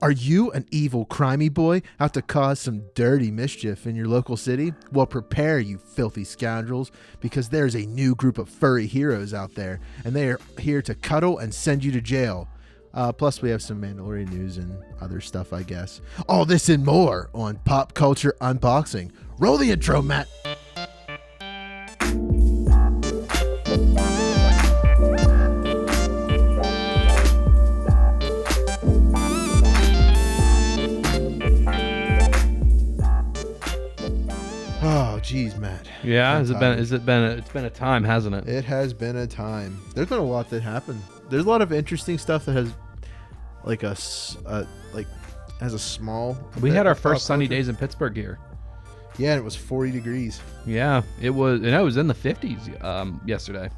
Are you an evil, crimey boy out to cause some dirty mischief in your local city? Well, prepare, you filthy scoundrels, because there's a new group of furry heroes out there, and they are here to cuddle and send you to jail. Plus, we have some Mandalorian news and other stuff, I guess. All this and more on Pop Culture Unboxing. Roll the intro, Matt. Oh, geez, Matt. Yeah, it's been a time, hasn't it? It has been a time. There's been a lot that happened. There's a lot of interesting stuff that has has a small. We had our first sunny days in Pittsburgh here. Yeah, and it was 40 degrees. Yeah, it was, and it was in the 50s yesterday.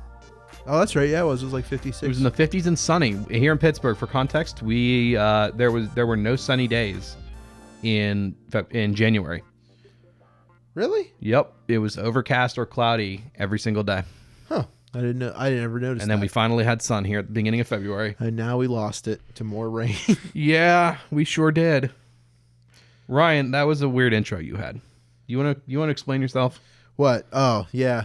Oh, that's right. Yeah, it was like 56. It was in the 50s and sunny here in Pittsburgh. For context, we there were no sunny days in January. Really? Yep, it was overcast or cloudy every single day. Huh. I didn't know. I never noticed. And then we finally had sun here at the beginning of February. And now we lost it to more rain. Yeah, we sure did. Ryan, that was a weird intro you had. You wanna explain yourself? What? Oh, yeah.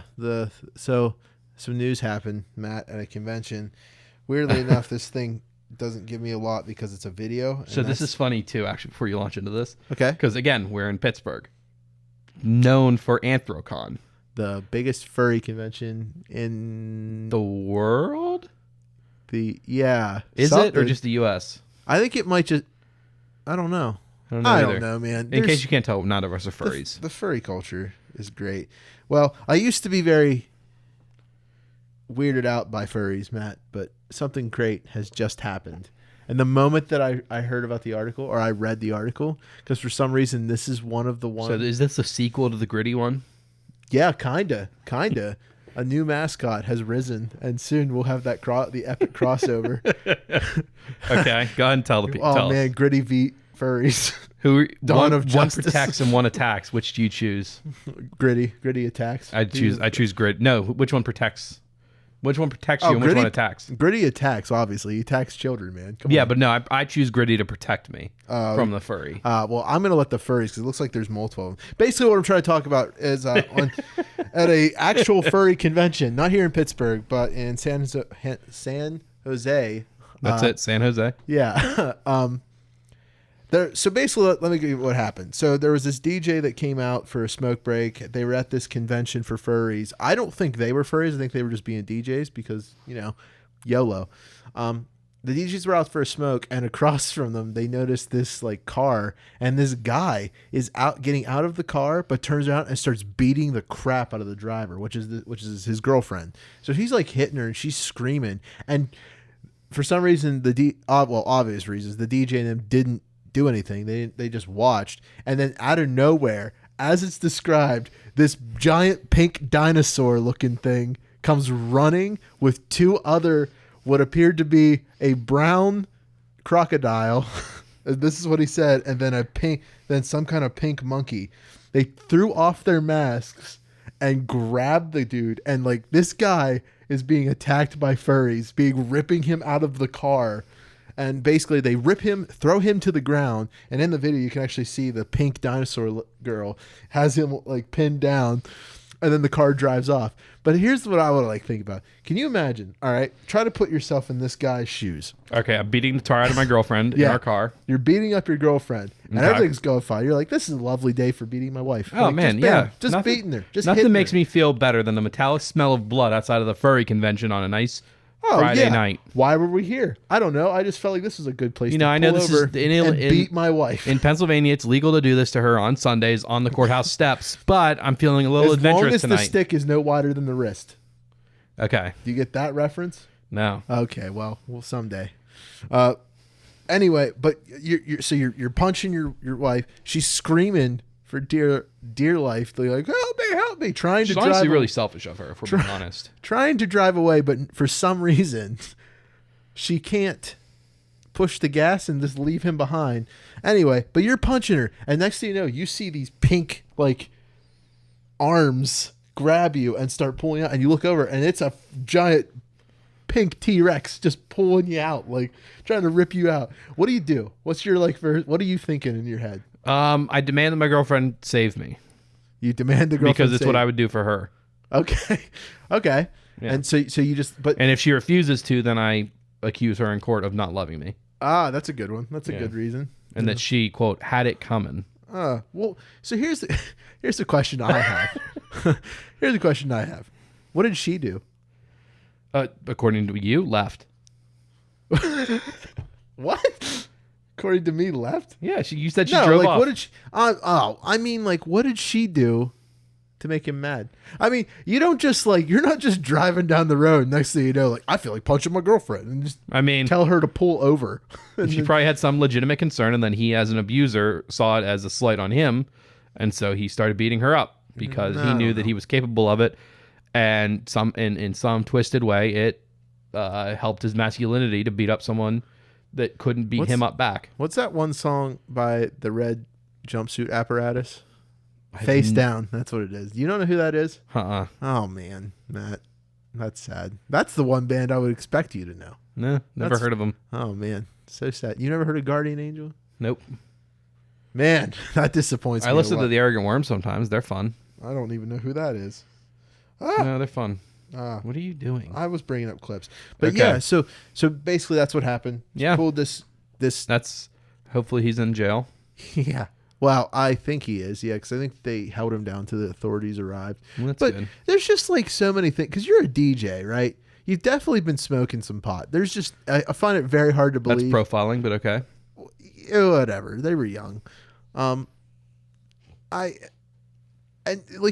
So some news happened, Matt, at a convention. Weirdly enough, this thing doesn't give me a lot because it's a video. So this is funny too, actually, before you launch into this. Okay. Because again, we're in Pittsburgh, known for Anthrocon, the biggest furry convention in the world. Is it or just the U.S.? I think it might just. I don't know. I don't know, man. In case you can't tell, none of us are furries. The furry culture is great. Well, I used to be very weirded out by furries, Matt, but something great has just happened. And the moment that I heard about the article, or I read the article, because for some reason this is one of the ones. So is this a sequel to the gritty one? Yeah, kinda. A new mascot has risen, and soon we'll have the epic crossover. Okay, go ahead and tell the people. Oh man, gritty v furries. One protects and one attacks. Which do you choose? Gritty attacks. I choose grit. No, which one protects? Which one protects you and which one attacks? Gritty attacks, obviously. He attacks children, man. Come on. But no, I choose Gritty to protect me from the furry. Well, I'm going to let the furries, because it looks like there's multiple of them. Basically, what I'm trying to talk about is at a actual furry convention, not here in Pittsburgh, but in San Jose. That's it, San Jose? Yeah. So basically, let me give you what happened. So there was this DJ that came out for a smoke break. They were at this convention for furries. I don't think they were furries. I think they were just being DJs because, YOLO. The DJs were out for a smoke, and across from them, they noticed this car, and this guy is getting out of the car, but turns around and starts beating the crap out of the driver, which is his girlfriend. So he's hitting her, and she's screaming. And for some reason, obvious reasons, the DJ and them didn't do anything. They just watched, and then out of nowhere, as it's described, this giant pink dinosaur looking thing comes running with two other what appeared to be a brown crocodile. This is what he said, and then some kind of pink monkey. They threw off their masks and grabbed the dude, and this guy is being attacked by furries, ripping him out of the car. And basically, they rip him, throw him to the ground, and in the video, you can actually see the pink dinosaur girl has him pinned down, and then the car drives off. But here's what I would think about. Can you imagine? All right, try to put yourself in this guy's shoes. Okay, I'm beating the tar out of my girlfriend in our car. You're beating up your girlfriend, and everything's going fine. You're like, this is a lovely day for beating my wife. Oh man, just beating her. Nothing makes me feel better than the metallic smell of blood outside of the furry convention on a nice Friday night. Why were we here? I don't know. I just felt like this was a good place to I know pull this over is beat my wife. In Pennsylvania, it's legal to do this to her on Sundays on the courthouse steps, but I'm feeling a little adventurous tonight. As long as the stick is no wider than the wrist. Okay. Do you get that reference? No. Okay, well someday. Anyway, but you're punching your wife. She's screaming for dear life. They're like, help me, trying She's to honestly drive. really selfish of her, if we're being honest. Trying to drive away, but for some reason, she can't push the gas and just leave him behind. Anyway, but you're punching her, and next thing you know, you see these pink arms grab you and start pulling out, and you look over, and it's a giant pink T-Rex just pulling you out, like trying to rip you out. What do you do? What's your what are you thinking in your head? I demand that my girlfriend save me. You demand the girlfriend because it's what I would do for her. Okay. Okay. Yeah. And so you just and if she refuses to, then I accuse her in court of not loving me. Ah, that's a good one. That's a good reason. And that she, quote, had it coming. Well, so here's the question I have. Here's the question I have. What did she do? According to you, left. What? According to me, left? Yeah, you said she drove off. What did she? I mean, like, what did she do to make him mad? I mean, you don't just you're not just driving down the road. Next thing you know, like, I feel like punching my girlfriend and just tell her to pull over. She probably had some legitimate concern, and then he, as an abuser, saw it as a slight on him, and so he started beating her up because he knew that he was capable of it, and in some twisted way, it helped his masculinity to beat up someone that couldn't beat him up back. What's that one song by the Red Jumpsuit Apparatus? Face Down. That's what it is. You don't know who that is? Oh, man. Matt. That's sad. That's the one band I would expect you to know. No, never heard of them. Oh, man. So sad. You never heard of Guardian Angel? Nope. Man, that disappoints me. I listen to the Arrogant Worm sometimes. They're fun. I don't even know who that is. No, they're fun. What are you doing? I was bringing up clips. But yeah, so basically that's what happened. Yeah. Pulled this. That's, hopefully he's in jail. Yeah. Well, I think he is. Yeah, because I think they held him down till the authorities arrived. Well, that's but good. There's just so many things. Because you're a DJ, right? You've definitely been smoking some pot. There's just, I find it very hard to believe. That's profiling, but okay. Whatever. They were young. And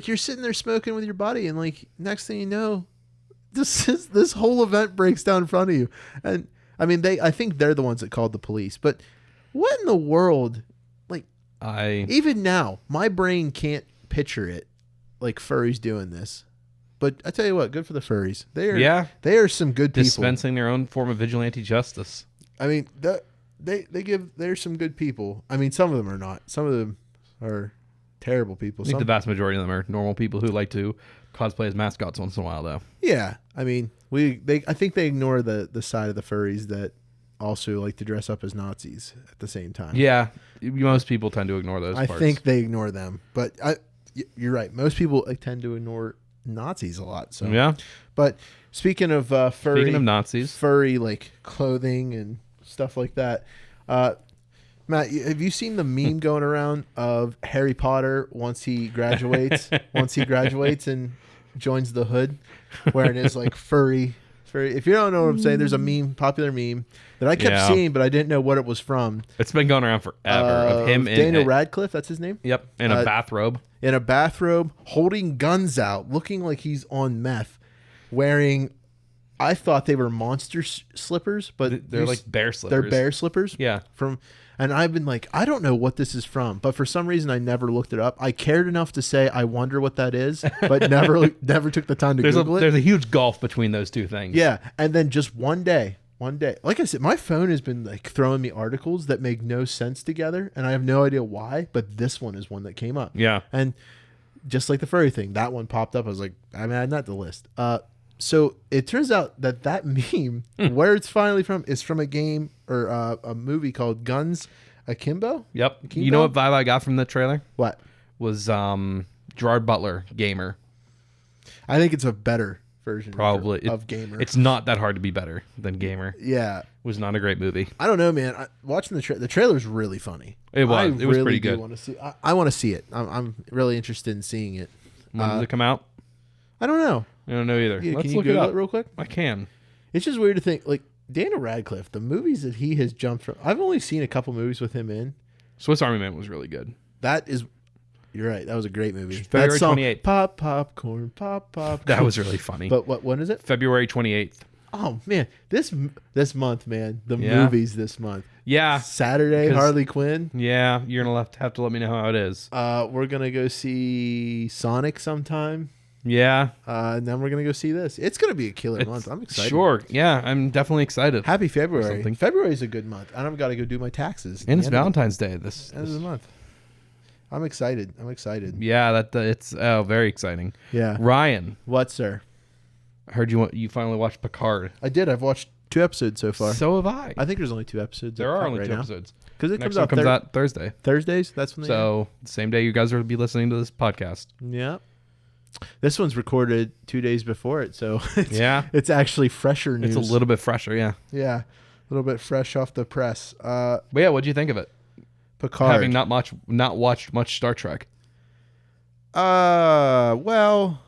you're sitting there smoking with your buddy, and next thing you know, this whole event breaks down in front of you. And I mean, I think they're the ones that called the police. But what in the world? Even now, my brain can't picture it. Furries doing this. But I tell you what, good for the furries. They are some good people. Dispensing their own form of vigilante justice. I mean, they're some good people. I mean, some of them are not. Some of them are terrible people. I think the vast majority of them are normal people who like to cosplay as mascots once in a while, though. Yeah, I mean, I think they ignore the side of the furries that also like to dress up as Nazis at the same time. Yeah, most people tend to ignore those parts. I think they ignore them, but you're right. Most people tend to ignore Nazis a lot. So yeah. But speaking of furry, speaking of Nazis, furry clothing and stuff like that. Matt, have you seen the meme going around of Harry Potter once he graduates and joins the hood, wearing his furry. If you don't know what I'm saying, there's a popular meme that I kept seeing, but I didn't know what it was from. It's been going around forever of him in Daniel Radcliffe. That's his name. Yep, in a bathrobe. In a bathrobe, holding guns out, looking like he's on meth, wearing. I thought they were monster slippers, but they're bear slippers. They're bear slippers. Yeah. And I've been I don't know what this is from, but for some reason I never looked it up. I cared enough to say I wonder what that is, but never took the time to Google it. There's a huge gulf between those two things. Yeah, and then just one day, like I said, my phone has been throwing me articles that make no sense together, and I have no idea why, but this one is one that came up. Yeah. And just like the furry thing, that one popped up. I was like, I'm adding that to the list. So it turns out that meme, where it's finally from, is from a game or a movie called Guns Akimbo. Yep. Akimbo? You know what vibe I got from the trailer? What? Was Gerard Butler, Gamer. I think it's a better version probably of Gamer. It's not that hard to be better than Gamer. Yeah. It was not a great movie. I don't know, man. Watching the trailer's really funny. It was. It was pretty good. I want to see it. I'm really interested in seeing it. When does it come out? I don't know. I don't know either. Yeah, Let's can you look Google it up real quick? I can. It's just weird to think, Daniel Radcliffe, the movies that he has jumped from. I've only seen a couple movies with him in. Swiss Army Man was really good. You're right. That was a great movie. February 28th. Pop, popcorn, pop, popcorn. That was really funny. But when is it? February 28th. Oh, man. This month, man. The movies this month. Yeah. Saturday, Harley Quinn. Yeah. You're going to have to let me know how it is. We're going to go see Sonic sometime. Yeah. And then we're going to go see this. It's going to be a killer month. I'm excited. Sure. Yeah. I'm definitely excited. Happy February. February is a good month. And I've got to go do my taxes. And it's Valentine's Day. This end of the month. I'm excited. Yeah. It's very exciting. Yeah. Ryan. What, sir? I heard you finally watched Picard. I did. I've watched 2 episodes so far. So have I. I think there's only 2 episodes. There are only right 2 now. episodes. Because it Next comes one out comes out Thursday. Thursdays. That's when they. So same day you guys will be listening to this podcast. Yeah. This one's recorded 2 days before it, so it's actually fresher news. It's a little bit fresher, yeah. Yeah, a little bit fresh off the press. But yeah, what'd you think of it? Picard. Having not watched much Star Trek. Well,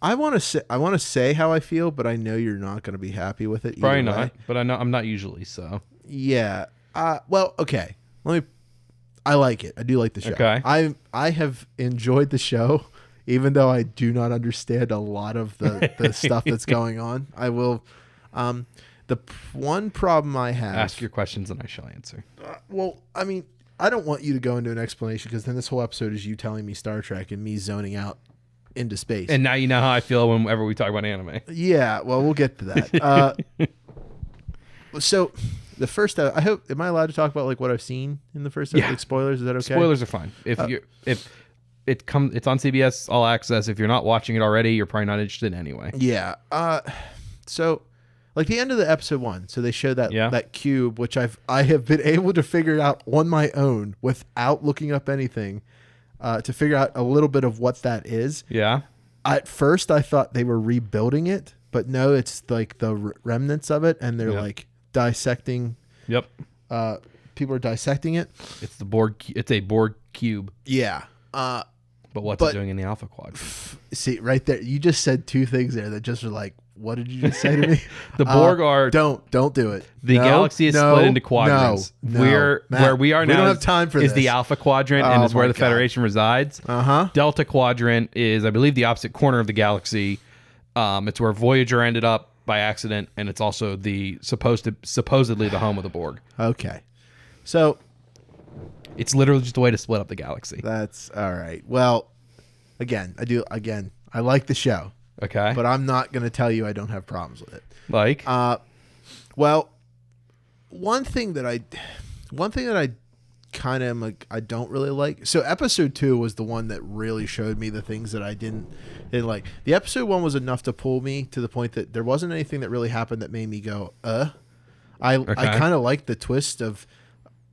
I want to say how I feel, but I know you're not going to be happy with it. Probably not, but I know I'm not usually, so. Yeah. Well, okay. I like it. I do like the show. Okay. I have enjoyed the show, even though I do not understand a lot of the stuff that's going on. I will. The one problem I have. Ask your questions and I shall answer. Well, I mean, I don't want you to go into an explanation because then this whole episode is you telling me Star Trek and me zoning out into space. And now you know how I feel whenever we talk about anime. Yeah, well, we'll get to that. So, the first, I hope, am I allowed to talk about like what I've seen in the first episode? Yeah. Like spoilers, is that okay? Spoilers are fine. If it's on CBS All Access. If you're not watching it already, you're probably not interested anyway. Yeah. So, like the end of the episode 1, so they show that cube, which I have been able to figure out on my own without looking up anything, to figure out a little bit of what that is. Yeah. At first, I thought they were rebuilding it, but no, it's like the remnants of it, and they're like dissecting. Yep. People are dissecting it. It's the Borg. It's a Borg cube. Yeah. But what's it doing in the Alpha Quadrant? See, right there, you just said 2 things there that just were like, what did you just say to me? The Borg are don't do it. The galaxy is split into quadrants. Where we are now, we don't have time for is this. the Alpha Quadrant and is where the God. Federation resides. Delta Quadrant is, I believe, the opposite corner of the galaxy. It's where Voyager ended up by accident, and it's also the supposedly the home of the Borg. Okay, so it's literally just a way to split up the galaxy. That's all right. Well, I like the show. Okay, but I'm not going to tell you I don't have problems with it. Like, well, one thing that I kind of like, I don't really like. So episode 2 was the one that really showed me the things that I didn't like. The episode 1 was enough to pull me to the point that there wasn't anything that really happened that made me go, I kind of like the twist of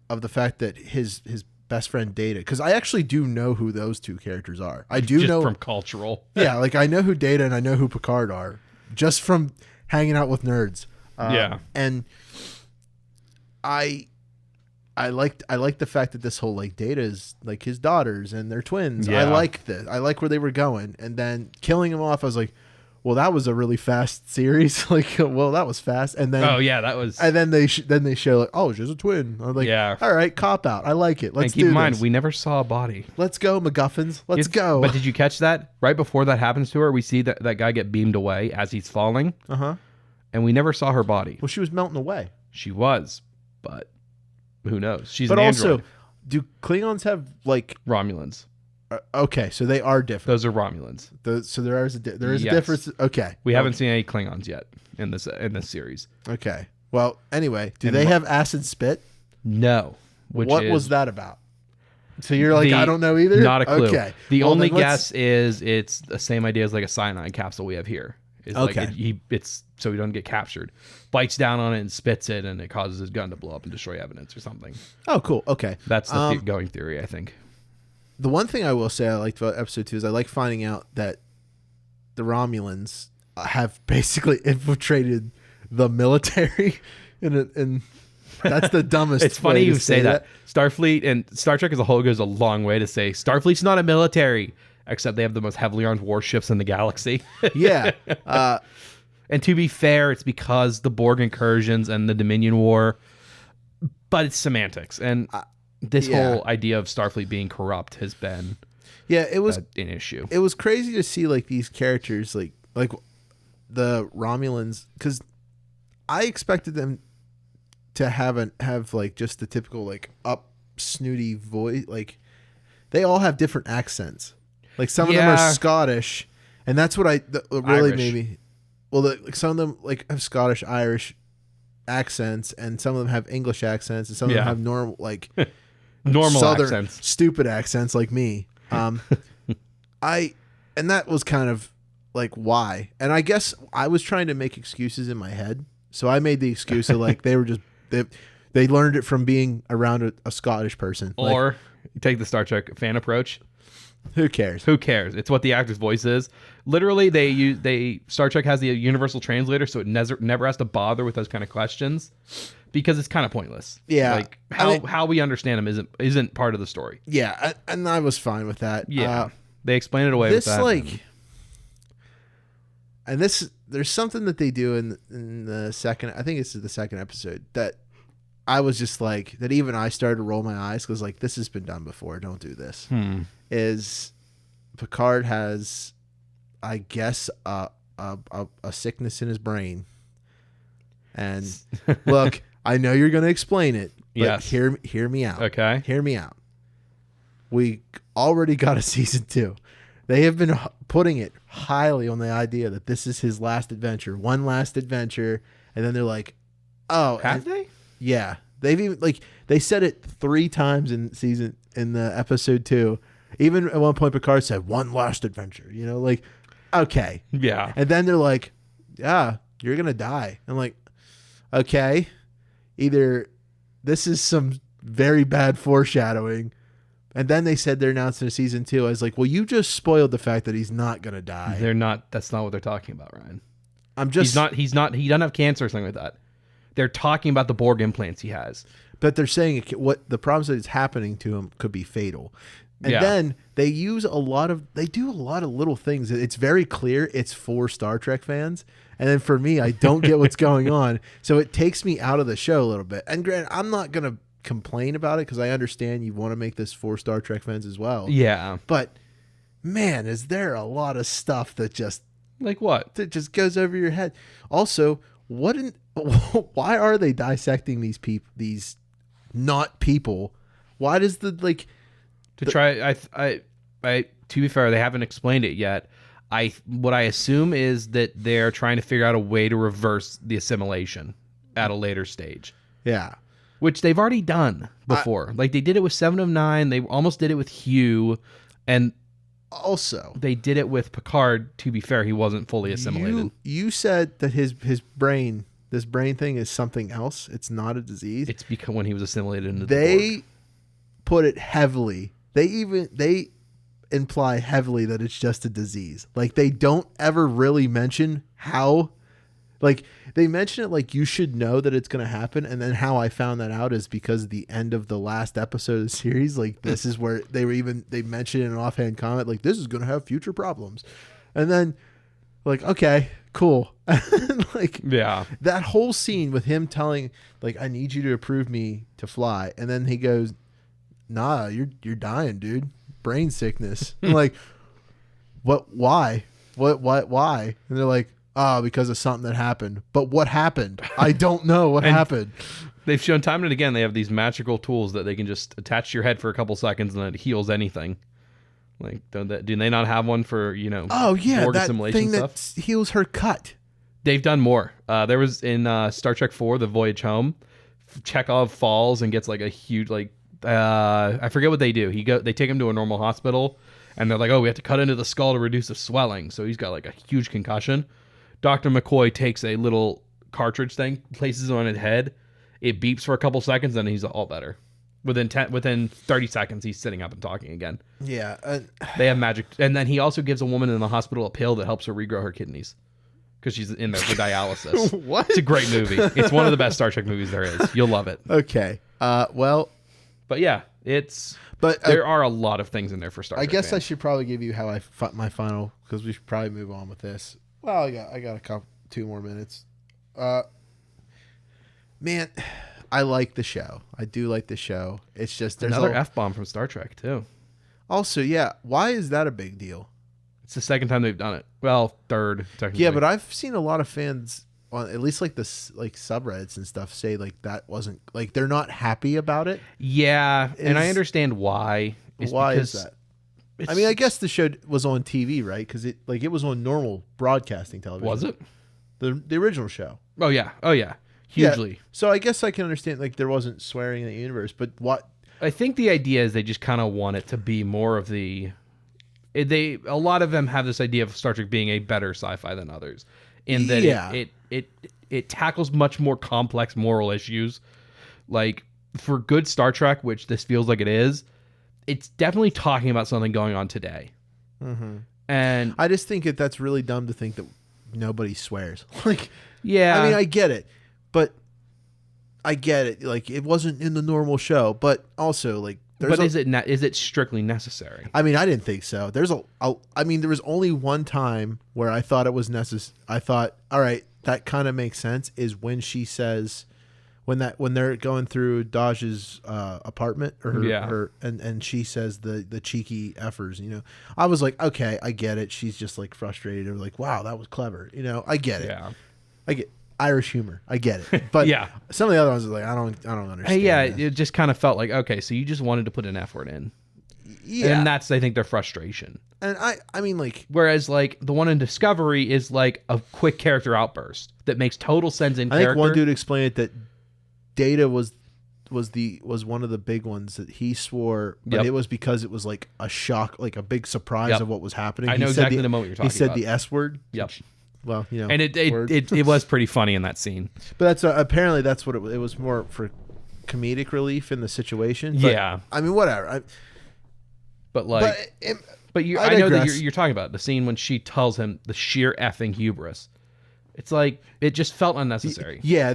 the fact that his best friend Data, because I actually do know who those 2 characters are. I do know from cultural. Yeah, like I know who Data and I know who Picard are just from hanging out with nerds. And I like the fact that this whole like Data is like his daughters and they're twins. Yeah. I like this. I like where they were going, and then killing him off, I was like, well, that was a really fast series. Like, well, that was fast. And then that was. And then they show like, oh, she's a twin. I'm like, all right, cop out. I like it. Let's keep in mind, this. we never saw a body. Let's go, MacGuffins. Let's go. But did you catch that? Right before that happens to her, we see that guy get beamed away as he's falling. And we never saw her body. Well, she was melting away. She was, but who knows? She's but an also, android. Do Klingons have like Romulans? Okay, so they are different. Those are Romulans. So there is a difference. Okay, we haven't seen any Klingons yet in this series. Okay, well, anyway, do they have acid spit? No. What was that about? So you're like, I don't know either. Not a clue. Okay, the only guess is it's the same idea as like a cyanide capsule we have here. It's okay, like it's so he doesn't get captured. Bites down on it and spits it, and it causes his gun to blow up and destroy evidence or something. Oh, cool. Okay, that's the going theory, I think. The one thing I will say I liked about episode 2 is I like finding out that the Romulans have basically infiltrated the military, and that's the dumbest. It's funny you say that. Starfleet and Star Trek as a whole goes a long way to say Starfleet's not a military, except they have the most heavily armed warships in the galaxy. Yeah. And to be fair, it's because the Borg incursions and the Dominion War, but it's semantics. And this whole idea of Starfleet being corrupt has been it was an issue. It was crazy to see like these characters like the Romulans, because I expected them to have like just the typical like up snooty voice. Like they all have different accents. Like some of them are Scottish, and that's what really made me. Well, some of them like have Scottish, Irish accents, and some of them have English accents, and some of them have normal Southern accents, stupid accents like me. And that was kind of like why? And I guess I was trying to make excuses in my head. So I made the excuse of like they were just they learned it from being around a Scottish person. Or you take the Star Trek fan approach. Who cares? Who cares? It's what the actor's voice is. Literally, Star Trek has the universal translator, so it never has to bother with those kind of questions because it's kind of pointless. Yeah, like how we understand them isn't part of the story. Yeah, and I was fine with that. Yeah, they explain it away with that. There's something that they do in the second. I think it's the second episode that I was just like that. Even I started to roll my eyes because like this has been done before. Don't do this. Is Picard has, I guess, a sickness in his brain. And look, I know you're going to explain it, but yes. hear me out. Okay. Hear me out. We already got a season 2. They have been putting it highly on the idea that this is his last adventure, one last adventure. And then they're like, oh, have they? Yeah. They've even they said it 3 times in the episode 2. Even at one point, Picard said, one last adventure, like, okay. Yeah. And then they're like, yeah, you're going to die. I'm like, okay, either this is some very bad foreshadowing. And then they said they're announcing a season 2. I was like, well, you just spoiled the fact that he's not going to die. They're not. That's not what they're talking about, Ryan. He doesn't have cancer or something like that. They're talking about the Borg implants he has. But they're saying what the problems that is happening to him could be fatal. And then they do a lot of little things. It's very clear it's for Star Trek fans. And then for me, I don't get what's going on. So it takes me out of the show a little bit. And granted, I'm not going to complain about it because I understand you want to make this for Star Trek fans as well. Yeah. But man, is there a lot of stuff that just like what? That just goes over your head. Also, why are they dissecting these people, these not people? Why does to be fair, they haven't explained it yet. What I assume is that they're trying to figure out a way to reverse the assimilation at a later stage. Yeah. Which they've already done before. Like they did it with 7 of 9. They almost did it with Hugh. And also they did it with Picard. To be fair, he wasn't fully assimilated. You said that his brain, this brain thing is something else. It's not a disease. It's because when he was assimilated into the Borg. They put it heavily. They imply heavily that it's just a disease. Like they don't ever really mention how. Like they mention it like you should know that it's going to happen, and then how I found that out is because the end of the last episode of the series, like this is where they mentioned in an offhand comment like this is going to have future problems, and then like okay, cool, like that whole scene with him telling like I need you to approve me to fly, and then he goes, nah, you're dying, dude, brain sickness. I'm like, what? Why? What? Why? And they're like, oh, because of something that happened. But what happened? I don't know what happened. They've shown time and again they have these magical tools that they can just attach to your head for a couple seconds and it heals anything. Like, do they not have one for, oh, yeah, Borg that assimilation thing stuff? That heals her cut. They've done more. There was in Star Trek 4, The Voyage Home, Chekhov falls and gets like a huge, I forget what they do. They take him to a normal hospital and they're like, oh, we have to cut into the skull to reduce the swelling. So he's got like a huge concussion. Dr. McCoy takes a little cartridge thing, places it on his head. It beeps for a couple seconds, and he's all better. Within 30 seconds, he's sitting up and talking again. Yeah. They have magic. And then he also gives a woman in the hospital a pill that helps her regrow her kidneys because she's in there for dialysis. What? It's a great movie. It's one of the best Star Trek movies there is. You'll love it. Okay. Well. But yeah, there are a lot of things in there for Star Trek. I guess fans. I should probably give you how my final, because we should probably move on with this. Well, I got 2 more minutes. Man, I like the show. I do like the show. It's just there's another F-bomb from Star Trek too. Also, yeah, why is that a big deal? It's the second time they've done it. Well, third technically. Yeah, but I've seen a lot of fans on at least like this subreddits and stuff say like that wasn't like they're not happy about it. Yeah, and I understand why. Why is that? I mean, I guess the show was on TV, right? Because it was on normal broadcasting television. Was it? The original show? Oh yeah, hugely. Yeah. So I guess I can understand like there wasn't swearing in the universe, but what? I think the idea is they just kind of want it to be more of the a lot of them have this idea of Star Trek being a better sci-fi than others, in that it tackles much more complex moral issues. Like for good Star Trek, which this feels like it is, it's definitely talking about something going on today. Mm-hmm. And I just think that's really dumb to think that nobody swears. Like, yeah, I mean, I get it, but I get it. Like, it wasn't in the normal show, but also like, is it strictly necessary? I mean, I didn't think so. There was only one time where I thought it was necessary. I thought, all right, that kind of makes sense. Is when she says, when they're going through Daj's apartment or her and she says the cheeky effers, you know, I was like, okay, I get it. She's just like frustrated or like, wow, that was clever. You know, I get it. Yeah. I get Irish humor. I get it. But yeah, some of the other ones are like, I don't understand. Hey, yeah, it just kind of felt like, okay, so you just wanted to put an effort in. Yeah. And that's, I think, their frustration. And I mean, like, whereas like the one in Discovery is like a quick character outburst that makes total sense in character. I think one dude explained it that Data was one of the big ones that he swore, but it was because it was like a shock, like a big surprise of what was happening. I know exactly the moment you're talking about. He said the S word. Yep. Well, you know, and it was pretty funny in that scene. But that's apparently that's what it was more for comedic relief in the situation. But, yeah. I mean, whatever. I know that you're talking about the scene when she tells him the sheer effing hubris. It's like it just felt unnecessary. Yeah,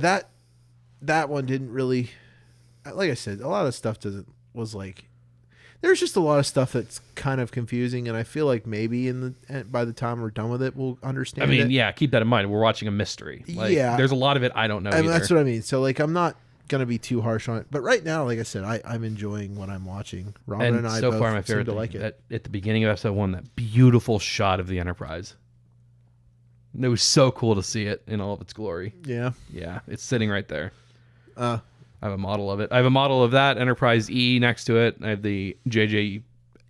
that one didn't really. Like I said, a lot of stuff was like. There's just a lot of stuff that's kind of confusing, and I feel like maybe by the time we're done with it, we'll understand. I mean, keep that in mind. We're watching a mystery. Like, there's a lot of it I don't know. I mean, that's what I mean. So, like, I'm not gonna be too harsh on it, but right now, like I said, I'm enjoying what I'm watching. Robin and I so both far, my favorite seem to like it. At the beginning of episode 1, that beautiful shot of the Enterprise. It was so cool to see it in all of its glory. Yeah, it's sitting right there. I have a model of it. I have a model of that Enterprise E next to it. I have the JJ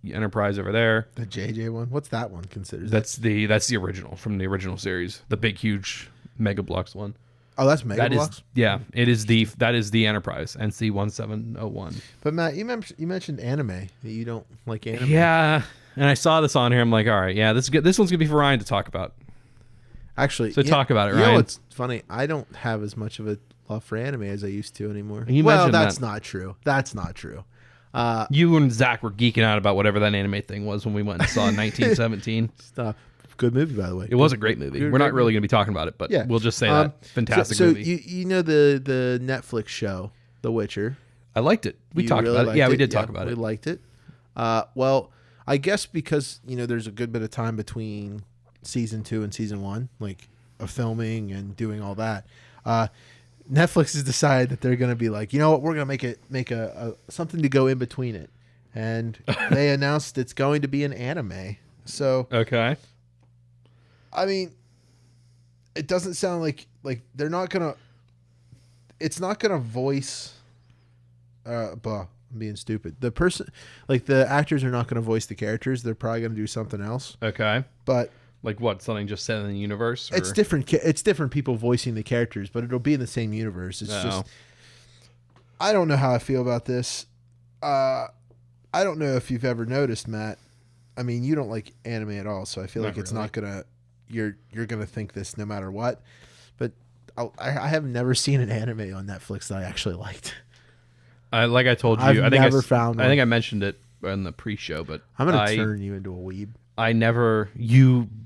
Enterprise over there. The JJ one? What's that one considered? That's the original from the original series. The big, huge Mega Blocks one. Oh, that's Mega Blocks? That is the Enterprise, NC-1701. But Matt, you mentioned anime. That you don't like anime. Yeah, and I saw this on here. I'm like, all right, yeah, this is good. This one's gonna be for Ryan to talk about. Actually, so talk about it, Ryan. You know what's funny? I don't have as much of a love for anime as I used to anymore. That's not true. That's not true. You and Zach were geeking out about whatever that anime thing was when we went and saw 1917. Stop. Good movie, by the way. It was a great movie. We're not really going to be talking about it, but we'll just say that. Fantastic movie. So you know the Netflix show, The Witcher? I liked it. We talked about it. Yeah, we did talk about it. We liked it. Well, I guess because, there's a good bit of time between season 2 and season 1, like of filming and doing all that. Netflix has decided that they're going to be like, you know what, we're going to make a something to go in between it, and they announced it's going to be an anime. So okay, I mean, it doesn't sound like they're not gonna. It's not gonna voice. I'm being stupid. The person, like the actors, are not gonna voice the characters. They're probably gonna do something else. Okay, but. Like what? Something just set in the universe? Or? It's different. It's different people voicing the characters, but it'll be in the same universe. It's just. I don't know how I feel about this. I don't know if you've ever noticed, Matt. I mean, you don't like anime at all, so I feel like it's not gonna. You're gonna think this no matter what. But I have never seen an anime on Netflix that I actually liked. Like I told you, I think I mentioned it in the pre-show, but I'm gonna turn you into a weeb.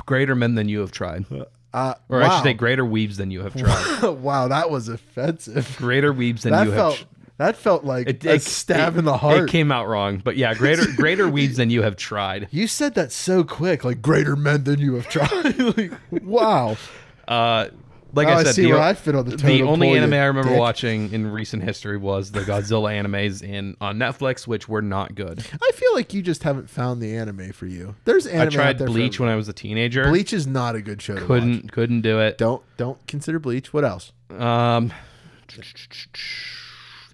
Greater men than you have tried. I should say greater weebs than you have tried. Wow, that was offensive. Greater weebs than you have tried. That felt like a stab in the heart. It came out wrong, but yeah, greater weebs than you have tried. You said that so quick, like greater men than you have tried. Like, wow. Like I said, I see where I fit on the only anime I remember watching in recent history was the Godzilla animes on Netflix, which were not good. I feel like you just haven't found the anime for you. There's anime. I tried Bleach when I was a teenager. Bleach is not a good show to watch. Couldn't do it. Don't consider Bleach. What else? That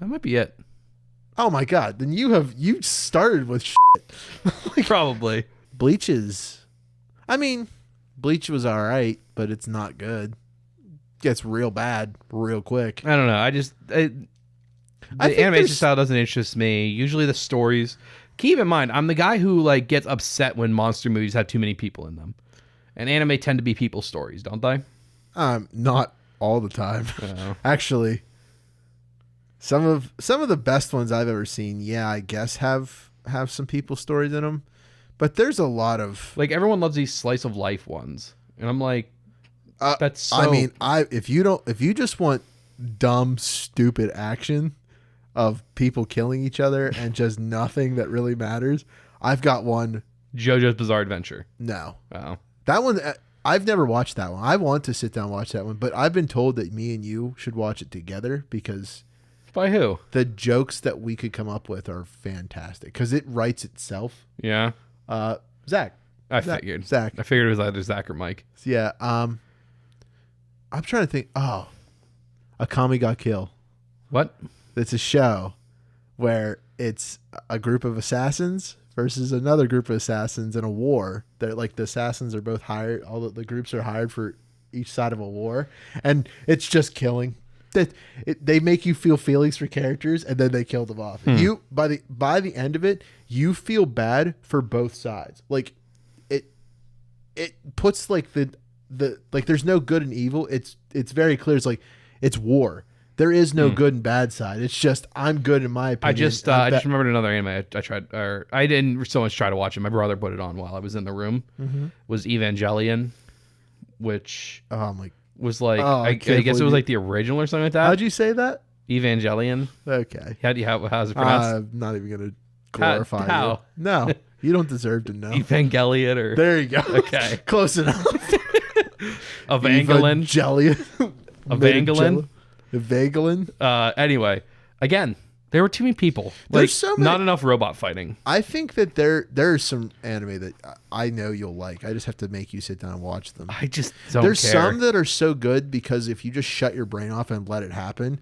might be it. Oh my god! Then you started with shit. Like, probably. Bleach was all right, but it's not good. Gets real bad real quick. I don't know. The animation style doesn't interest me. Usually the stories keep in mind, I'm the guy who like gets upset when monster movies have too many people in them, and anime tend to be people's stories, don't they? Not all the time. Actually, some of the best ones I've ever seen, yeah, I guess have some people's stories in them, but there's a lot of like everyone loves these slice of life ones, and I'm like, that's so. I mean, if you just want dumb, stupid action of people killing each other and just nothing that really matters, I've got one. JoJo's Bizarre Adventure. No. Oh. That one, I've never watched that one. I want to sit down and watch that one, but I've been told that me and you should watch it together because... By who? The jokes that we could come up with are fantastic because it writes itself. Yeah. Zach. I figured it was either Zach or Mike. Yeah. I'm trying to think. Oh, Akame ga Kill. What? It's a show where it's a group of assassins versus another group of assassins in a war. They're like the assassins are both hired. All the groups are hired for each side of a war, and it's just killing. They make you feel feelings for characters, and then they kill them off. You by the end of it, you feel bad for both sides. Like it puts like the like there's no good and evil. It's very clear. It's like it's war. There is no good and bad side. It's just I'm good in my opinion. I just remembered another anime I tried, or I didn't so much try to watch it. My brother put it on while I was in the room. Was Evangelion, which was like I guess it was like the original or something like that. How'd you say that? Evangelion. Okay. How's it pronounced? I'm not even gonna glorify how? You. No, you don't deserve to know. Evangelion or there you go. Okay, close enough. Evangelion. Evangelion. Anyway, again, there were too many people. Like, not enough robot fighting. I think that there's some anime that I know you'll like. I just have to make you sit down and watch them. I just don't There's care. some that are so good because if you just shut your brain off and let it happen,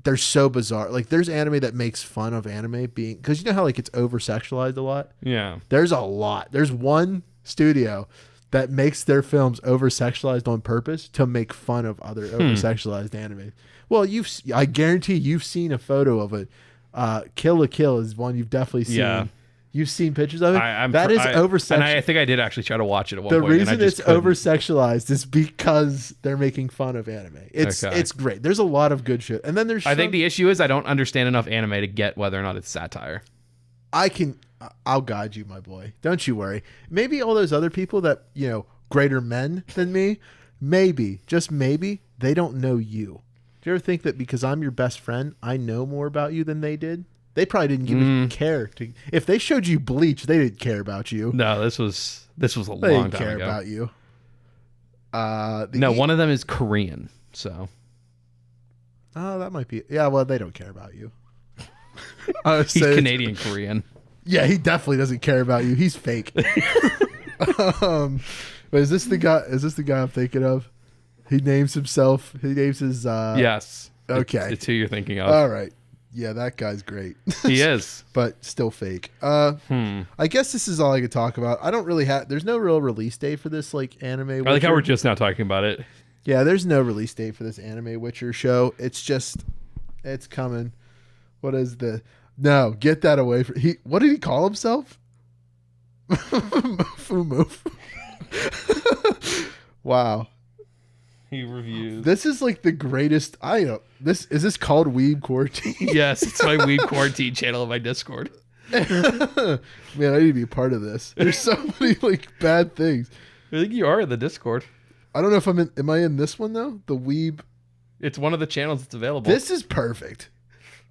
they're so bizarre. Like there's anime that makes fun of anime being, because you know how like it's over sexualized a lot. Yeah. There's a lot. There's one studio that makes their films over sexualized on purpose to make fun of other over sexualized anime. Well, I guarantee you've seen a photo of it. Kill la Kill is one you've definitely seen. Yeah. You've seen pictures of it. That is over sexualized. And I think I did actually try to watch it at one point. The reason it's over sexualized is because they're making fun of anime. It's great. There's a lot of good shit. And then there's I think the issue is I don't understand enough anime to get whether or not it's satire. I'll guide you, my boy. Don't you worry. Maybe all those other people that, greater men than me, maybe, just maybe, they don't know you. Do you ever think that because I'm your best friend, I know more about you than they did? They probably didn't even care. If they showed you Bleach, they didn't care about you. No, this was a long time ago. They didn't care about you. One of them is Korean, so. Oh, that might be. Yeah, well, they don't care about you. He's Canadian Korean. Yeah, he definitely doesn't care about you. He's fake. But is this the guy I'm thinking of? He names himself. He names his. Yes. Okay. It's who you're thinking of. All right. Yeah, that guy's great. He is, but still fake. I guess this is all I could talk about. I don't really have. There's no real release date for this anime. Witcher. I like how we're just now talking about it. Yeah, there's no release date for this anime Witcher show. It's coming. What is the? No, get that away from what did he call himself? Move. Wow. He reviews. This is like the greatest. Is this called Weeb Quarantine? Yes, it's my Weeb Quarantine channel on my Discord. Man, I need to be a part of this. There's so many bad things. I think you are in the Discord. I don't know if am I in this one though? The Weeb. It's one of the channels that's available. This is perfect.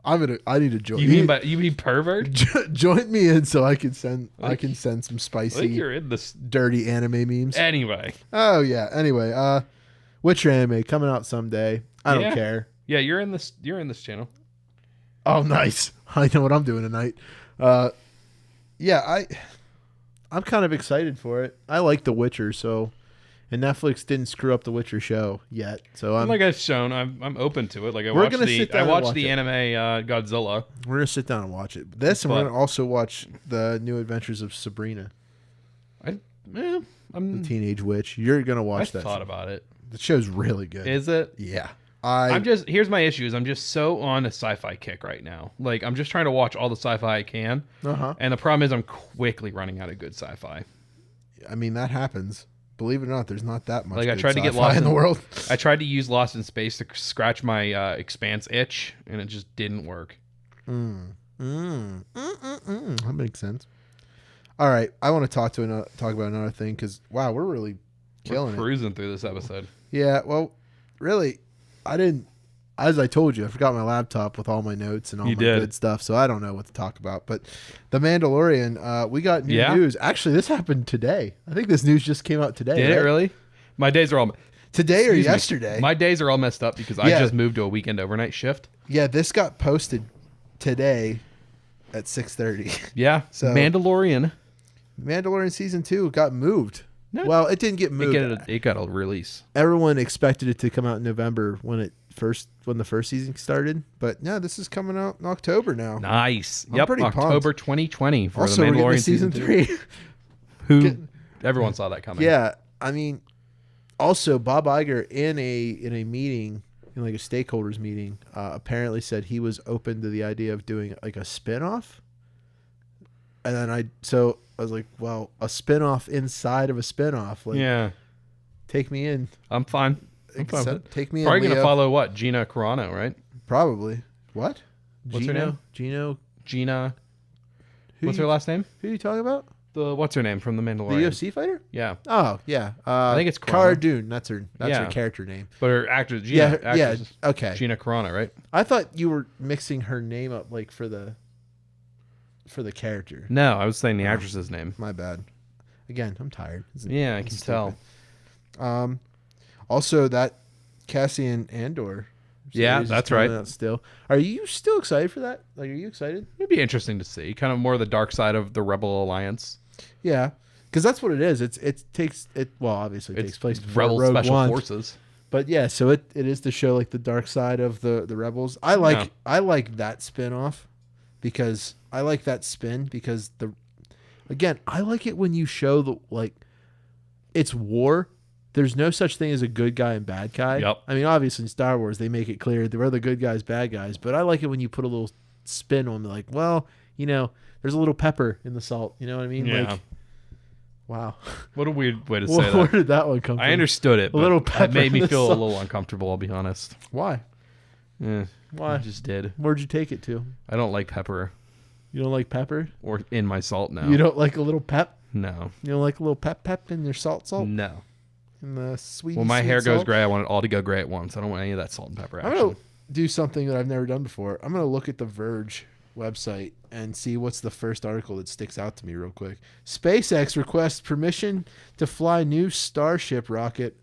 I need to join. You mean pervert? Join me in so I can send some spicy. I think you're in this dirty anime memes. Anyway. Oh yeah. Anyway, Witcher anime coming out someday. I don't care. Yeah, you're in this channel. Oh, nice. I know what I'm doing tonight. Yeah, I'm kind of excited for it. I like The Witcher, and Netflix didn't screw up The Witcher show yet. So I'm like I've shown, I'm open to it. Like I watched the anime Godzilla. We're gonna sit down and watch it. And we're gonna also watch the New Adventures of Sabrina. The Teenage Witch. You're gonna watch that. I thought about it. The show's really good. Is it? Yeah. Here's my issue is I'm just so on a sci-fi kick right now. Like I'm just trying to watch all the sci-fi I can. And the problem is I'm quickly running out of good sci-fi. I mean, that happens. Believe it or not, there's not that much. Like I tried to get lost in the world. I tried to use Lost in Space to scratch my Expanse itch, and it just didn't work. That makes sense. All right, I want to talk about another thing because wow, we're really killing cruising through this episode. Yeah, well, really, I didn't. As I told you, I forgot my laptop with all my notes and all my good stuff, so I don't know what to talk about. But The Mandalorian, we got new news. Actually, this happened today. I think this news just came out today. Did it really? My days are all today or yesterday. My days are all messed up because I just moved to a weekend overnight shift. Yeah, this got posted today at 6:30. Yeah, so Mandalorian season 2 got moved. No, well, it didn't get moved. It got a release. Everyone expected it to come out in November when the first season started, but no, this is coming out in October now. Nice. I'm pretty October pumped. 2020 for also, the Mandalorian we're season 3. Everyone saw that coming. Yeah, I mean, also Bob Iger in a meeting, in like a stakeholders meeting, apparently said he was open to the idea of doing like a spinoff. And then I was like, well, a spinoff inside of a spinoff. Like, yeah. Take me in. I'm fine. Take me in. Probably going to follow what? Gina Carano, right? Probably. What? What's her name? Gina. What's her last name? Who are you talking about? What's her name from The Mandalorian? The UFC fighter? Yeah. Oh, yeah. I think it's Cara Dune. That's her character name. But her actress, okay. Gina Carano, right? I thought you were mixing her name up like for the character. No, I was saying the actress's name. My bad. Again, I'm tired. Yeah, I can tell. Also, that Cassian Andor. Yeah, that's right. Still, are you still excited for that? Like, are you excited? It'd be interesting to see. Kind of more the dark side of the Rebel Alliance. Yeah, because that's what it is. Well, obviously, it takes place before Rebel Rogue Special One. Forces. But yeah, so it is to show like the dark side of the Rebels. I like that spin-off because I like that spin because I like it when you show it's war. There's no such thing as a good guy and bad guy. Yep. I mean, obviously in Star Wars they make it clear there are the good guys, bad guys, but I like it when you put a little spin on like, well, there's a little pepper in the salt. You know what I mean? Yeah. Like, wow. What a weird way to say that. Where did that one come from? I understood it, but a little pepper it made me feel a little uncomfortable, I'll be honest. Why? Yeah. Why? I just did. Where'd you take it to? I don't like pepper. You don't like pepper? Or in my salt now. You don't like a little pep? No. You don't like a little pep in your salt? No. In the sweet. Well, my hair salt? goes gray. I want it all to go gray at once. I don't want any of that salt and pepper action. I'm going to do something that I've never done before. I'm going to look at the Verge website and see what's the first article that sticks out to me real quick. SpaceX requests permission to fly new Starship rocket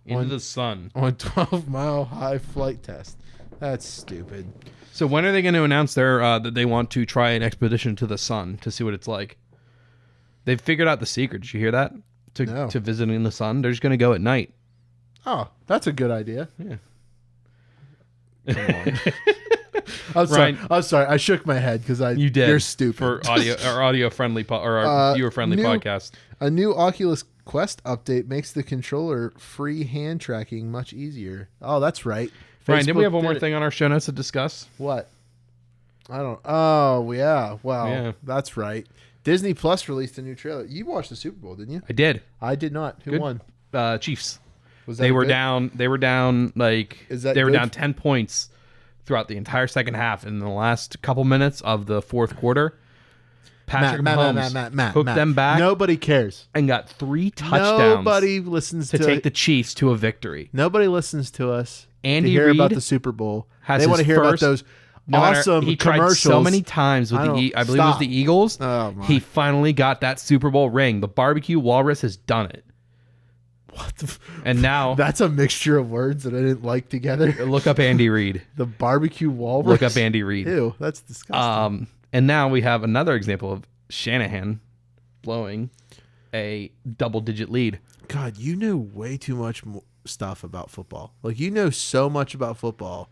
into the sun on 12-mile high flight test. That's stupid. So when are they going to announce that they want to try an expedition to the sun to see what it's like? They've figured out the secret. Did you hear that? To visiting the sun. They're just going to go at night. Oh, that's a good idea. Yeah. Come on. I'm sorry. I shook my head because you did. You're stupid. For audio friendly viewer friendly podcast. A new Oculus Quest update makes the controller free hand tracking much easier. Oh, that's right. Ryan, didn't we have one more thing on our show notes to discuss? What? I don't. Oh yeah. Well, yeah. That's right. Disney Plus released a new trailer. You watched the Super Bowl, didn't you? I did. I did not. Who won? Chiefs. They were down 10 points throughout the entire second half. In the last couple minutes of the fourth quarter, Patrick Mahomes hooked them back. Nobody cares. And got 3 touchdowns. Nobody listens to take the Chiefs to a victory. Nobody listens to us Andy to hear Reid about the Super Bowl. They want to hear about those awesome he commercials. Tried so many times with I believe it was the Eagles. Oh, my. He finally got that Super Bowl ring. The barbecue walrus has done it. What and now that's a mixture of words that I didn't like together. Look up Andy Reid. The barbecue walrus. Look up Andy Reid. Ew, that's disgusting. And now we have another example of Shanahan blowing a double-digit lead. God, you know way too much stuff about football. Like, you know so much about football,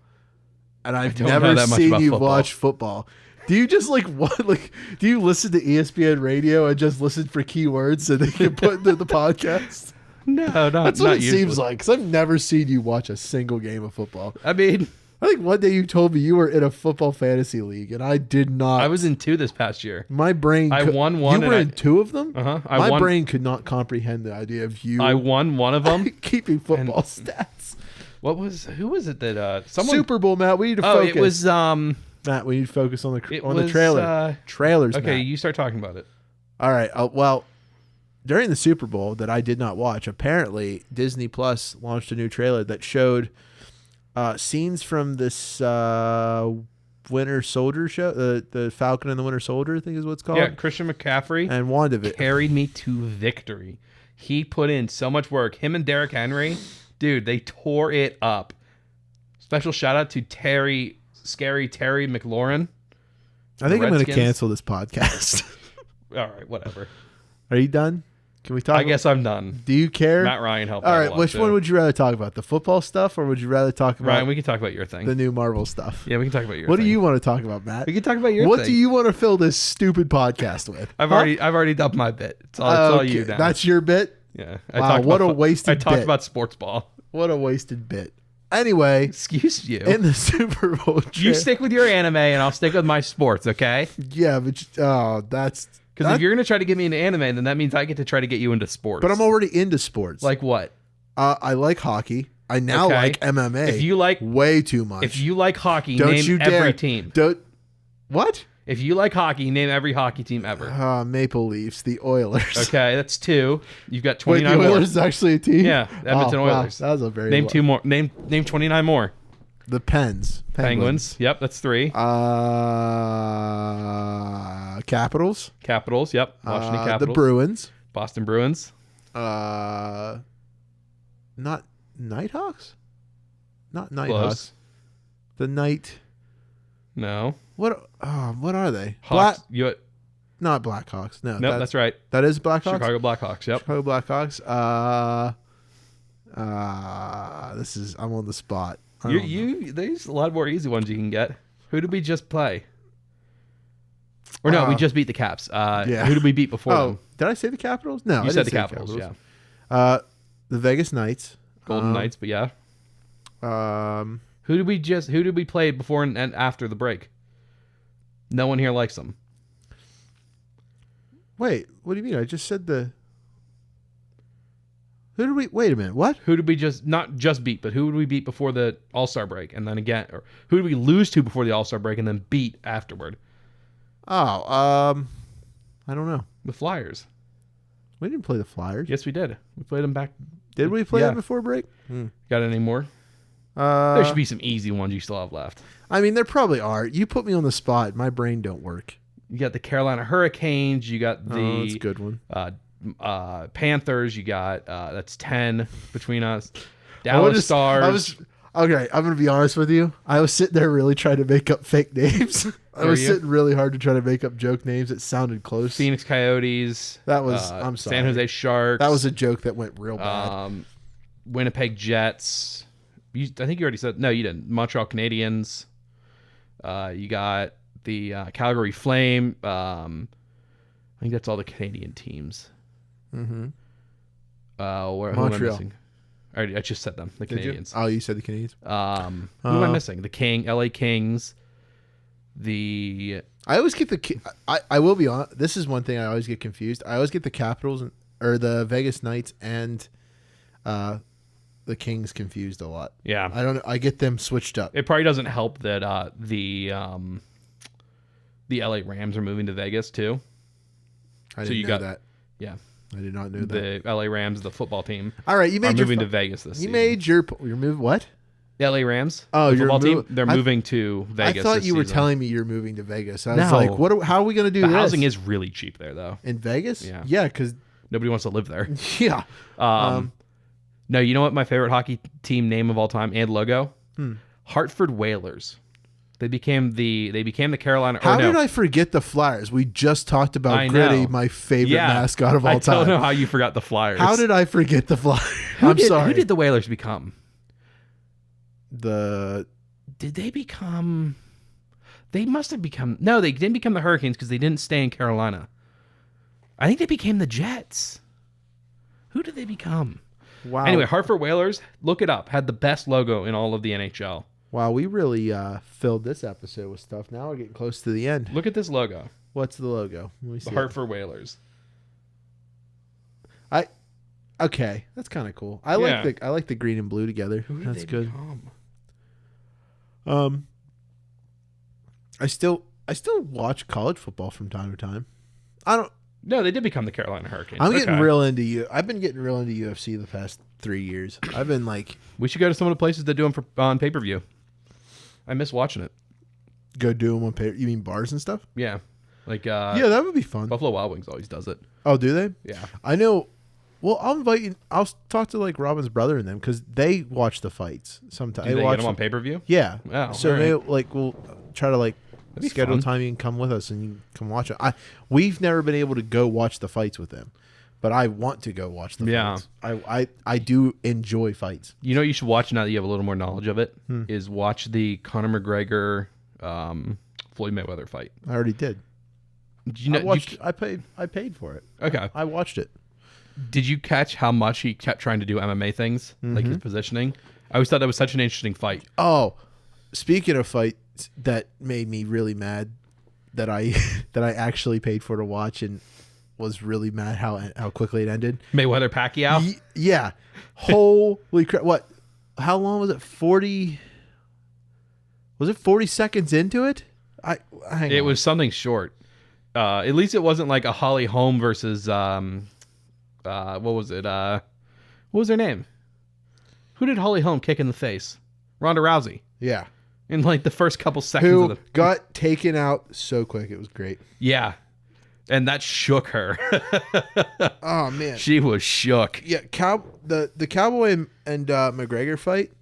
and I've never seen you watch football. Do you just do you listen to ESPN radio and just listen for keywords so they can put into the podcast? No, That's what not it usually. seems like. Because I've never seen you watch a single game of football. I mean, I think one day you told me you were in a football fantasy league, and I did not. I was in 2 this past year. My brain. I won one. You were in 2 of them. Uh-huh. Brain could not comprehend the idea of you. I won one of them. Keeping football stats. Who was it that someone Super Bowl, Matt? We need to focus. it was Matt, we need to focus on the trailer. Trailers. Okay, Matt. you start talking about it. All right. Well, during the Super Bowl that I did not watch, apparently Disney Plus launched a new trailer that showed scenes from this Winter Soldier show, the Falcon and the Winter Soldier, I think is what it's called. Yeah, Christian McCaffrey and WandaVision carried me to victory. He put in so much work. Him and Derrick Henry, dude, they tore it up. Special shout out to Scary Terry McLaurin. I think I'm going to Redskins. cancel this podcast. All right, whatever. Are you done? Can we talk? I guess I'm done. Do you care? Matt Ryan helped. All out right, a lot which too. one would you rather talk about? The football stuff, or would you rather talk about Ryan? We can talk about your thing. the new Marvel stuff? Yeah, we can talk about your. What thing. do you want to talk about, Matt? We can talk about your. What thing. do you want to fill this stupid podcast with? I've already dubbed my bit. It's all you now. That's your bit? Yeah. Wow, what a wasted I talked bit. about sports ball. What a wasted bit. Anyway, Excuse you. in the Super Bowl You stick with your anime and I'll stick with my sports, okay? Yeah, but that's Because if you're going to try to get me into anime, then that means I get to try to get you into sports. But I'm already into sports. Like what? I like hockey. I now Okay. like MMA. If you like way too much. If you like hockey, Don't name you dare. every team. What? If you like hockey, name every hockey team ever. Maple Leafs, the Oilers. Okay, that's 2. You've got Wait, 29 the more. Oilers is actually a team? Yeah, Edmonton wow, Oilers. that was a very Name 2 more. Name 29 more. The Penguins. Yep, that's 3. Capitals. Capitals. Yep. Washington Capitals. The Bruins. Boston Bruins. Not Nighthawks? Not Nighthawks. Close. The Night. No. What are they? Hawks. Not Blackhawks. No. Nope, that's right. That is Blackhawks? Chicago Blackhawks. Yep. Chicago Blackhawks. I'm on the spot. There's a lot more easy ones you can get. Who did we just play? Or no, we just beat the Caps. Yeah. Who did we beat before them? Did I say the Capitals? No, You I said didn't the say Capitals, yeah. The Vegas Knights. Golden Knights, but yeah. Who did we play before and after the break? No one here likes them. Wait, what do you mean? I just said the. Wait a minute. What? Who did we not just beat, but who did we beat before the All-Star break? And then again, or who did we lose to before the All-Star break and then beat afterward? I don't know. The Flyers. We didn't play the Flyers. Yes, we did. We played them back. Did we play them before break? Got any more? There should be some easy ones you still have left. I mean, there probably are. You put me on the spot. My brain don't work. You got the Carolina Hurricanes. You got the that's a good one. Panthers. You got that's 10 between us. Dallas Stars. Okay, I'm gonna be honest with you. I was sitting there really trying to make up fake names. I was sitting really hard to try to make up joke names that sounded close. Phoenix Coyotes. That was. I'm sorry. San Jose Sharks. That was a joke that went real bad. Winnipeg Jets. I think you already said no. You didn't. Montreal Canadiens. You got the Calgary Flame. I think that's all the Canadian teams. Mm-hmm. Who am I Montreal. missing? I just said them. The Did you? Canadians. Oh, you said the Canadians. Who am I missing? The LA Kings. I always get the. I will be honest. This is one thing I always get confused. I always get the Capitals or the Vegas Knights and the Kings confused a lot. Yeah, I don't know. I get them switched up. It probably doesn't help that the LA Rams are moving to Vegas too. I didn't know that. Yeah. I did not know that. The LA Rams, the football team. All right, you made moving to Vegas this season. You made your move. What? The LA Rams. Oh, the your football team. They're moving to Vegas. I thought this you were season. telling me you're moving to Vegas. I was like, what? How are we going to do the this? housing is really cheap there, though. In Vegas? Yeah. Yeah, because nobody wants to live there. Yeah. No, you know what my favorite hockey team name of all time and logo? Hartford Whalers. They became the Carolina. How did I forget the Flyers? We just talked about Gritty, my favorite mascot of all time. I don't know how you forgot the Flyers. How did I forget the Flyers? Sorry. Who did the Whalers become? Did they become? They must have become. No, they didn't become the Hurricanes because they didn't stay in Carolina. I think they became the Jets. Who did they become? Wow. Anyway, Hartford Whalers, look it up. Had the best logo in all of the NHL. Wow, we really filled this episode with stuff. Now we're getting close to the end. Look at this logo. What's the logo? Let me see. The Hartford Whalers. Okay, that's kind of cool. I like the green and blue together. That's good. I still watch college football from time to time. No, they did become the Carolina Hurricanes. I've been getting real into UFC the past 3 years. I've been like, we should go to some of the places that do them on pay-per-view. I miss watching it. Go do them on pay. You mean bars and stuff? Yeah. Like yeah, that would be fun. Buffalo Wild Wings always does it. Oh, do they? Yeah. I know. Well, I'll invite you. I'll talk to like Robin's brother and them because they watch the fights sometimes. Do they get them on pay-per-view? Yeah. Oh, so right. they like we'll try to like schedule time you can come with us and you can come watch it. We've never been able to go watch the fights with them, but I want to go watch the fights. I do enjoy fights. You know, you should watch now that you have a little more knowledge of it. Is watch the Conor McGregor, Floyd Mayweather fight. I already did. You know, I paid for it. Okay. I watched it. Did you catch how much he kept trying to do MMA things, like his positioning? I always thought that was such an interesting fight. Oh, speaking of fights that made me really mad that I actually paid for to watch and was really mad how quickly it ended. Mayweather Pacquiao? Yeah. Holy crap. What? How long was it? 40? Was it 40 seconds into it? It was something short. At least it wasn't like a Holly Holm versus what was it? What was her name? Who did Holly Holm kick in the face? Ronda Rousey. Yeah. In like the first couple seconds Who of the got taken out so quick. It was great. Yeah. And that shook her. Oh man. She was shook. Yeah, the Cowboy and McGregor fight.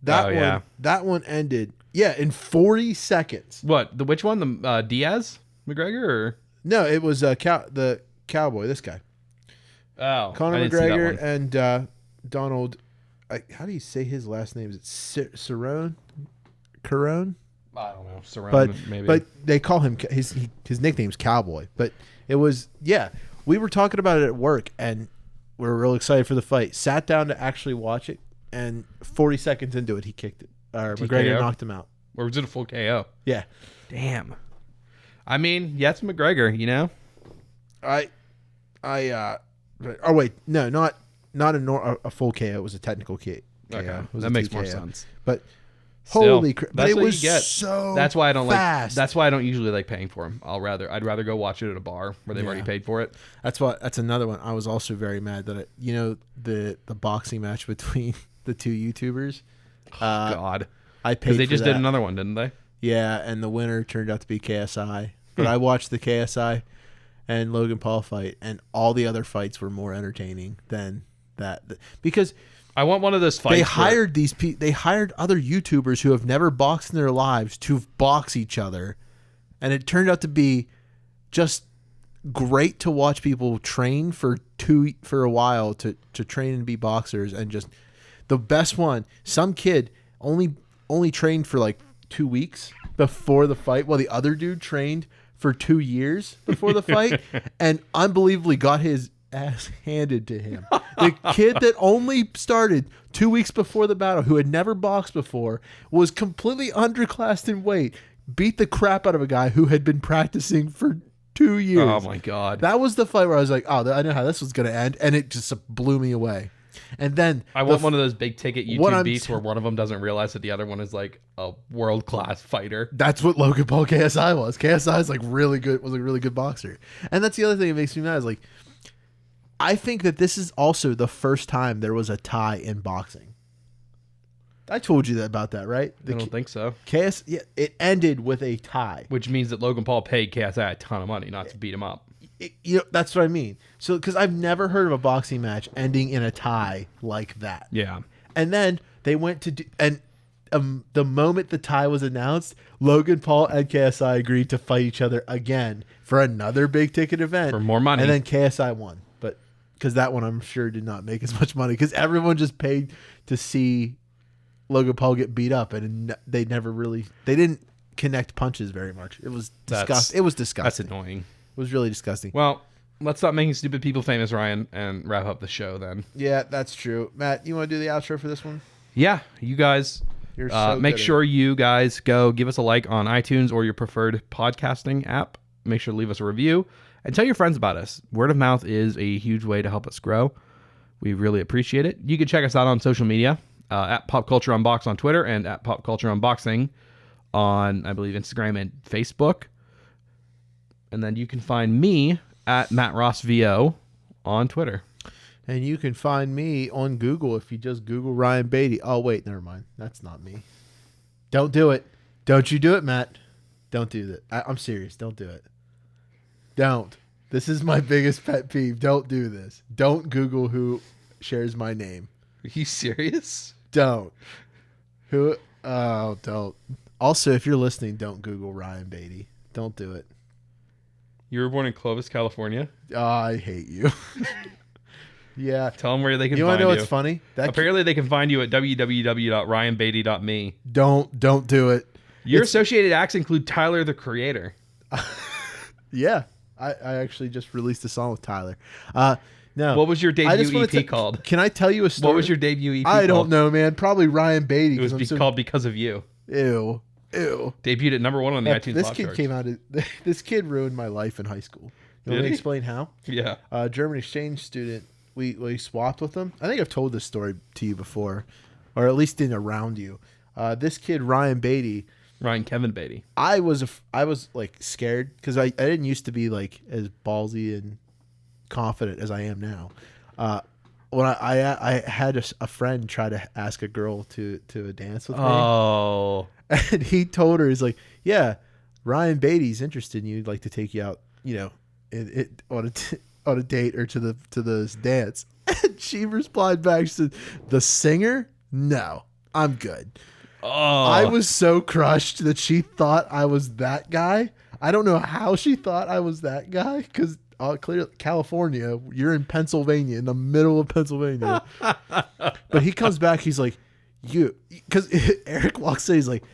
That one ended in 40 seconds. What? Which one? The Diaz McGregor or no? It was the Cowboy. This guy. Oh, Conor McGregor and Donald. How do you say his last name? Is it Cerrone? Carone? I don't know. Cerrone, maybe. But they call him his nickname's Cowboy. But it was we were talking about it at work and we were real excited for the fight. Sat down to actually watch it and 40 seconds into it he kicked it. Or McGregor knocked him out. Or was it a full KO? Yeah. Damn. I mean, yeah, it's McGregor, you know? Oh wait, no, not a full KO. It was a technical KO. Okay, that makes more sense. But still, holy crap! That's it what was you get. so that's why I don't fast. That's why I don't usually like paying for them. I'd rather go watch it at a bar where they've already paid for it. That's another one. I was also very mad that the boxing match between the two YouTubers. God, I paid because they for just that. did another one, didn't they? Yeah, and the winner turned out to be KSI. But I watched the KSI and Logan Paul fight, and all the other fights were more entertaining than that because I want one of those fights. They hired other YouTubers who have never boxed in their lives to box each other, and it turned out to be just great to watch people train for a while to train and be boxers. And just the best one, some kid only trained for like 2 weeks before the fight, while the other dude trained for 2 years before the fight, and unbelievably got his ass handed to him. The kid that only started 2 weeks before the battle, who had never boxed before, was completely underclassed in weight, beat the crap out of a guy who had been practicing for 2 years. Oh my God. That was the fight where I was like, oh, I know how this was going to end, and it just blew me away. And then I want one of those big ticket YouTube beats where one of them doesn't realize that the other one is like a world class fighter. That's what Logan Paul KSI was. KSI is like really good, was a really good boxer. And that's the other thing that makes me mad is like, I think that this is also the first time there was a tie in boxing. I told you about that, right? I don't think so. It ended with a tie, which means that Logan Paul paid KSI a ton of money not to beat him up. That's what I mean. So, because I've never heard of a boxing match ending in a tie like that. Yeah. And then they went to the moment the tie was announced, Logan Paul and KSI agreed to fight each other again for another big ticket event for more money. And then KSI won, but because that one I'm sure did not make as much money because everyone just paid to see Logan Paul get beat up, and they didn't connect punches very much. It was disgusting. It was disgusting. That's annoying. It was really disgusting. Well, let's stop making stupid people famous, Ryan, and wrap up the show then. Yeah, that's true. Matt, you want to do the outro for this one? Yeah, you guys. You're so make good at sure you guys go give us a like on iTunes or your preferred podcasting app. Make sure to leave us a review and tell your friends about us. Word of mouth is a huge way to help us grow. We really appreciate it. You can check us out on social media at Pop Culture Unbox on Twitter and at Pop Culture Unboxing on, I believe, Instagram and Facebook. And then you can find me at Matt Ross VO on Twitter. And you can find me on Google if you just Google Ryan Beatty. Oh, wait, never mind. That's not me. Don't do it. Don't you do it, Matt. Don't do that. I'm serious. Don't do it. Don't. This is my biggest pet peeve. Don't do this. Don't Google who shares my name. Are you serious? Don't. Who? Oh, don't. Also, if you're listening, don't Google Ryan Beatty. Don't do it. You were born in Clovis, California? Oh, I hate you. Yeah. Tell them where they can find you. You want to know what's funny? Apparently, they can find you at www.ryanbeatty.me. Don't do it. Your associated acts include Tyler, the Creator. Yeah. I actually just released a song with Tyler. No. What was your debut EP called? Can I tell you a story? What was your debut EP I don't know, man. Probably Ryan Beatty. It was called Because of You. Ew. Debuted at number 1 on the iTunes This Pop kid charts. came out. This kid ruined my life in high school. You want me to explain how? Yeah. German exchange student. We swapped with him. I think I've told this story to you before, or at least in around you. This kid Ryan Beatty. Ryan Kevin Beatty. I was like scared because I didn't used to be like as ballsy and confident as I am now. When I had a friend try to ask a girl to dance with me. Oh. And he told her, he's like, yeah, Ryan Beatty's interested in you. He'd like to take you out, you know, on a date or to the dance. And she replied back, she said, the singer? No, I'm good. Oh. I was so crushed that she thought I was that guy. I don't know how she thought I was that guy because clearly California, you're in Pennsylvania, in the middle of Pennsylvania. But he comes back, he's like, because Eric walks in, he's like,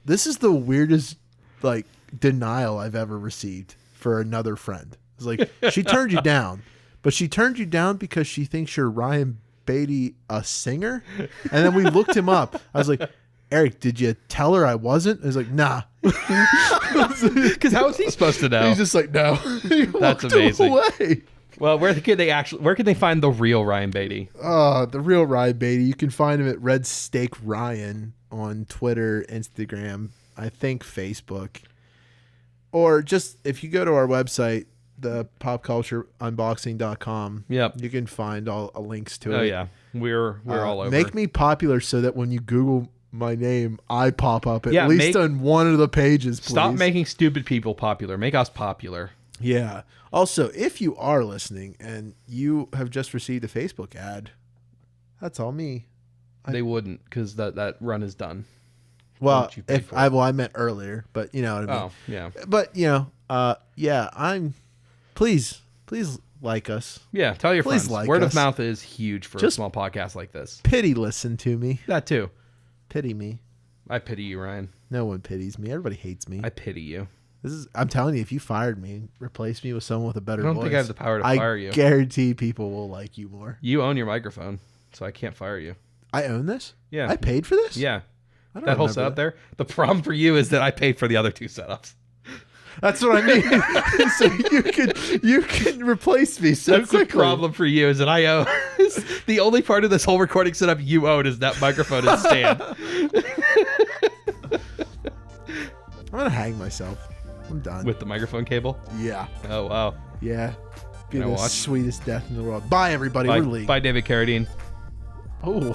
this is the weirdest like denial I've ever received for another friend. It's like, she turned you down, but she turned you down because she thinks you're Ryan Beatty, a singer. And then we looked him up. I was like, Eric, did you tell her I wasn't? I was like, nah. Because how was he supposed to know? He's just like, no. That's amazing. Away. Well, where can they find the real Ryan Beatty? The real Ryan Beatty. You can find him at Red Steak Ryan on Twitter, Instagram, I think Facebook. Or just if you go to our website, the popcultureunboxing.com, yep, you can find all links to it. Oh yeah. We're all over. Make me popular so that when you Google my name, I pop up at least on one of the pages, please. Stop making stupid people popular. Make us popular. Yeah. Also, if you are listening and you have just received a Facebook ad, that's all me. They wouldn't, because that run is done. Well, I meant earlier, but you know what I mean. Oh, yeah. But yeah, please like us. Yeah, tell your friends. Like Word us. of mouth is huge for a small podcast like this. Listen to me. That too. Pity me. I pity you, Ryan. No one pities me. Everybody hates me. I pity you. I'm telling you, if you fired me, replace me with someone with a better voice. I don't think I have the power to fire you. I guarantee people will like you more. You own your microphone, so I can't fire you. I own this? Yeah. I paid for this? Yeah. That whole setup there. The problem for you is that I paid for the other two setups. That's what I mean. So you can replace me so That's quickly. The problem for you is that I own the only part of this whole recording setup you own is that microphone and stand. I'm gonna hang myself. I'm done. With the microphone cable? Yeah. Oh wow. Yeah. Be the sweetest death in the world. Bye everybody. Bye, David Carradine. Oh.